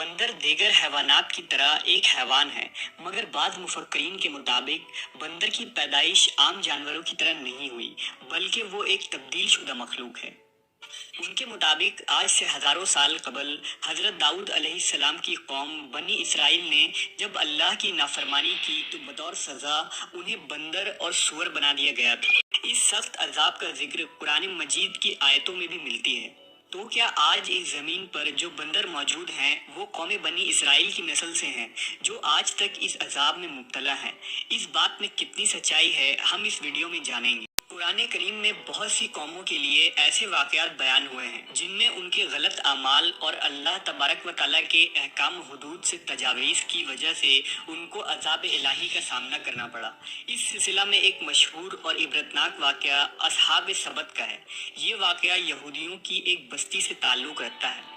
بندر دیگر حیوانات کی طرح ایک حیوان ہے، مگر بعض مفکرین کے مطابق بندر کی پیدائش عام جانوروں کی طرح نہیں ہوئی، بلکہ وہ ایک تبدیل شدہ مخلوق ہے۔ ان کے مطابق آج سے ہزاروں سال قبل حضرت داؤد علیہ السلام کی قوم بنی اسرائیل نے جب اللہ کی نافرمانی کی تو بطور سزا انہیں بندر اور سور بنا دیا گیا تھا۔ اس سخت عذاب کا ذکر قرآن مجید کی آیتوں میں بھی ملتی ہے۔ تو کیا آج اس زمین پر جو بندر موجود ہیں وہ قوم بنی اسرائیل کی نسل سے ہیں جو آج تک اس عذاب میں مبتلا ہیں؟ اس بات میں کتنی سچائی ہے ہم اس ویڈیو میں جانیں گے۔ قرآن کریم میں بہت سی قوموں کے لیے ایسے واقعات بیان ہوئے ہیں جن میں ان کے غلط اعمال اور اللہ تبارک و تعالیٰ کے احکام و حدود سے تجاویز کی وجہ سے ان کو عذاب الہی کا سامنا کرنا پڑا۔ اس سلسلہ میں ایک مشہور اور عبرتناک واقعہ اصحاب سبت کا ہے۔ یہ واقعہ یہودیوں کی ایک بستی سے تعلق رکھتا ہے۔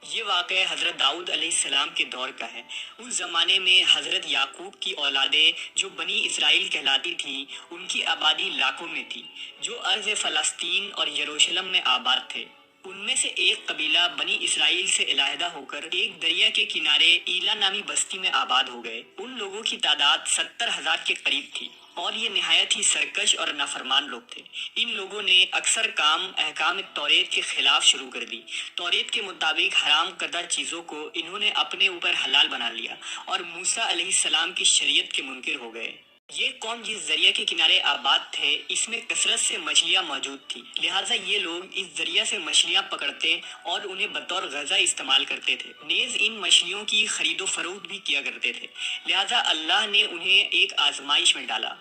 یہ واقعہ حضرت داؤد علیہ السلام کے دور کا ہے۔ اس زمانے میں حضرت یعقوب کی اولادیں جو بنی اسرائیل کہلاتی تھیں، ان کی آبادی لاکھوں میں تھی، جو ارض فلسطین اور یروشلم میں آباد تھے۔ ان میں سے ایک قبیلہ بنی اسرائیل سے علیحدہ ہو کر ایک دریا کے کنارے ایلا نامی بستی میں آباد ہو گئے۔ ان لوگوں کی تعداد 70,000 کے قریب تھی اور یہ نہایت ہی سرکش اور نافرمان لوگ تھے۔ ان لوگوں نے اکثر کام احکام توریت کے خلاف شروع کر دی۔ توریت کے مطابق حرام کردہ چیزوں کو انہوں نے اپنے اوپر حلال بنا لیا اور موسیٰ علیہ السلام کی شریعت کے منکر ہو گئے۔ یہ قوم جس دریا کے کنارے آباد تھے اس میں کثرت سے مچھلیاں موجود تھیں، لہٰذا یہ لوگ اس دریا سے مچھلیاں پکڑتے اور انہیں بطور غذا استعمال کرتے تھے، نیز ان مچھلیوں کی خرید و فروخت بھی کیا کرتے تھے۔ لہٰذا اللہ نے انہیں ایک آزمائش میں ڈالا۔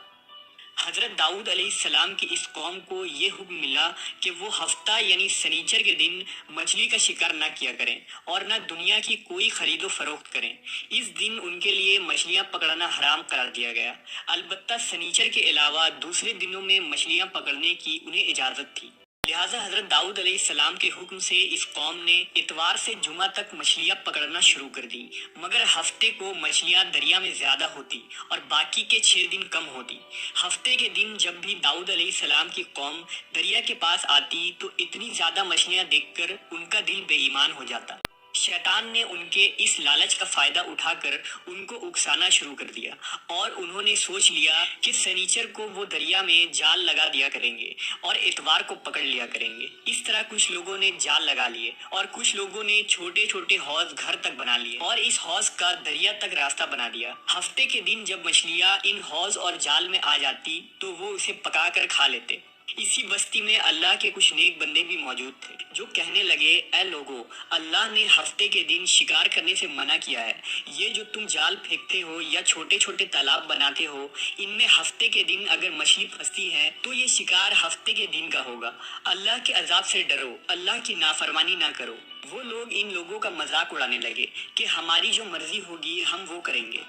حضرت داؤد علیہ السلام کی اس قوم کو یہ حکم ملا کہ وہ ہفتہ یعنی سنیچر کے دن مچھلی کا شکار نہ کیا کریں اور نہ دنیا کی کوئی خرید و فروخت کریں۔ اس دن ان کے لیے مچھلیاں پکڑنا حرام قرار دیا گیا، البتہ سنیچر کے علاوہ دوسرے دنوں میں مچھلیاں پکڑنے کی انہیں اجازت تھی۔ لہٰذا حضرت داؤد علیہ السلام کے حکم سے اس قوم نے اتوار سے جمعہ تک مچھلیاں پکڑنا شروع کر دی، مگر ہفتے کو مچھلیاں دریا میں زیادہ ہوتی اور باقی کے 6 دن کم ہوتی۔ ہفتے کے دن جب بھی داؤد علیہ السلام کی قوم دریا کے پاس آتی تو اتنی زیادہ مچھلیاں دیکھ کر ان کا دل بے ایمان ہو جاتا۔ شیطان نے ان کے اس لالچ کا فائدہ اٹھا کر ان کو اکسانا شروع کر دیا اور انہوں نے سوچ لیا کہ سنیچر کو وہ دریا میں جال لگا دیا کریں گے اور اتوار کو پکڑ لیا کریں گے۔ اس طرح کچھ لوگوں نے جال لگا لیے اور کچھ لوگوں نے چھوٹے چھوٹے حوض گھر تک بنا لیے اور اس حوض کا دریا تک راستہ بنا دیا۔ ہفتے کے دن جب مچھلیاں ان حوض اور جال میں آ جاتی تو وہ اسے پکا کر کھا لیتے۔ اسی بستی میں اللہ کے کچھ نیک بندے بھی موجود تھے جو کہنے لگے، اے لوگو، اللہ نے ہفتے کے دن شکار کرنے سے منع کیا ہے۔ یہ جو تم جال پھینکتے ہو یا چھوٹے چھوٹے تالاب بناتے ہو، ان میں ہفتے کے دن اگر مچھلی پھنستی ہے تو یہ شکار ہفتے کے دن کا ہوگا۔ اللہ کے عذاب سے ڈرو، اللہ کی نافرمانی نہ کرو۔ وہ لوگ ان لوگوں کا مذاق اڑانے لگے کہ ہماری جو مرضی ہوگی ہم وہ کریں گے۔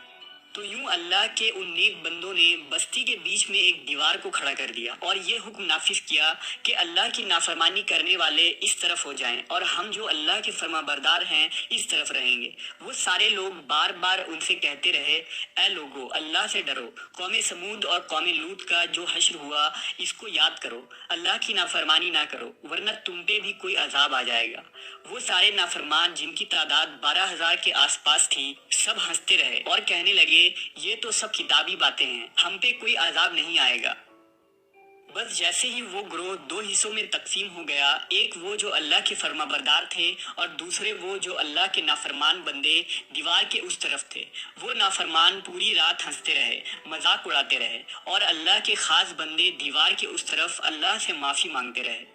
تو یوں اللہ کے ان نیک بندوں نے بستی کے بیچ میں ایک دیوار کو کھڑا کر دیا اور یہ حکم نافذ کیا کہ اللہ کی نافرمانی کرنے والے اس طرف ہو جائیں اور ہم جو اللہ کے فرما بردار ہیں اس طرف رہیں گے۔ وہ سارے لوگ بار بار ان سے کہتے رہے، اے لوگو، اللہ سے ڈرو۔ قوم سمود اور قوم لوط کا جو حشر ہوا اس کو یاد کرو، اللہ کی نافرمانی نہ کرو ورنہ تم پہ بھی کوئی عذاب آ جائے گا۔ وہ سارے نافرمان جن کی تعداد 12,000 کے آس پاس تھی سب ہنستے رہے اور کہنے لگے، یہ تو سب کتابی باتیں ہیں، ہم پہ کوئی عذاب نہیں آئے گا۔ بس جیسے ہی وہ گروہ 2 حصوں میں تقسیم ہو گیا، ایک وہ جو اللہ کے فرما بردار تھے اور دوسرے وہ جو اللہ کے نافرمان بندے دیوار کے اس طرف تھے، وہ نافرمان پوری رات ہنستے رہے، مذاق اڑاتے رہے اور اللہ کے خاص بندے دیوار کے اس طرف اللہ سے معافی مانگتے رہے۔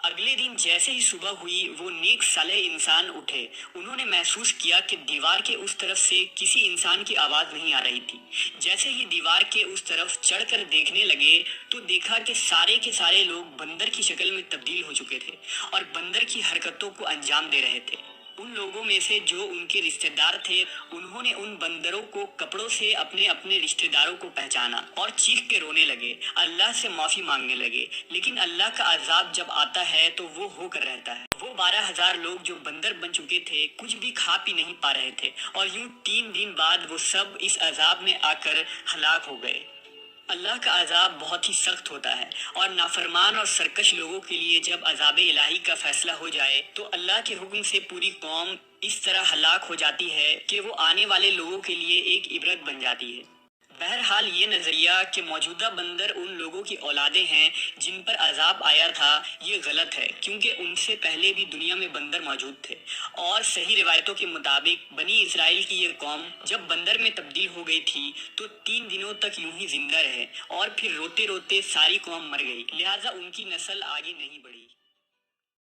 اگلے دن جیسے ہی صبح ہوئی وہ نیک صالح انسان اٹھے، انہوں نے محسوس کیا کہ دیوار کے اس طرف سے کسی انسان کی آواز نہیں آ رہی تھی۔ جیسے ہی دیوار کے اس طرف چڑھ کر دیکھنے لگے تو دیکھا کہ سارے کے سارے لوگ بندر کی شکل میں تبدیل ہو چکے تھے اور بندر کی حرکتوں کو انجام دے رہے تھے۔ ان لوگوں میں سے جو ان کے رشتہ دار تھے انہوں نے ان بندروں کو کپڑوں سے اپنے اپنے رشتہ داروں کو پہچانا اور چیخ کے رونے لگے، اللہ سے معافی مانگنے لگے۔ لیکن اللہ کا عذاب جب آتا ہے تو وہ ہو کر رہتا ہے۔ وہ 12,000 لوگ جو بندر بن چکے تھے کچھ بھی کھا پی نہیں پا رہے تھے اور یوں 3 دن بعد وہ سب اس عذاب میں آ کر ہلاک ہو گئے۔ اللہ کا عذاب بہت ہی سخت ہوتا ہے، اور نافرمان اور سرکش لوگوں کے لیے جب عذاب الہی کا فیصلہ ہو جائے تو اللہ کے حکم سے پوری قوم اس طرح ہلاک ہو جاتی ہے کہ وہ آنے والے لوگوں کے لیے ایک عبرت بن جاتی ہے۔ بہرحال یہ نظریہ کہ موجودہ بندر ان لوگوں کی اولادیں ہیں جن پر عذاب آیا تھا، یہ غلط ہے، کیونکہ ان سے پہلے بھی دنیا میں بندر موجود تھے، اور صحیح روایتوں کے مطابق بنی اسرائیل کی یہ قوم جب بندر میں تبدیل ہو گئی تھی تو 3 دنوں تک یوں ہی زندہ رہے، اور پھر روتے روتے ساری قوم مر گئی، لہٰذا ان کی نسل آگے نہیں بڑھی۔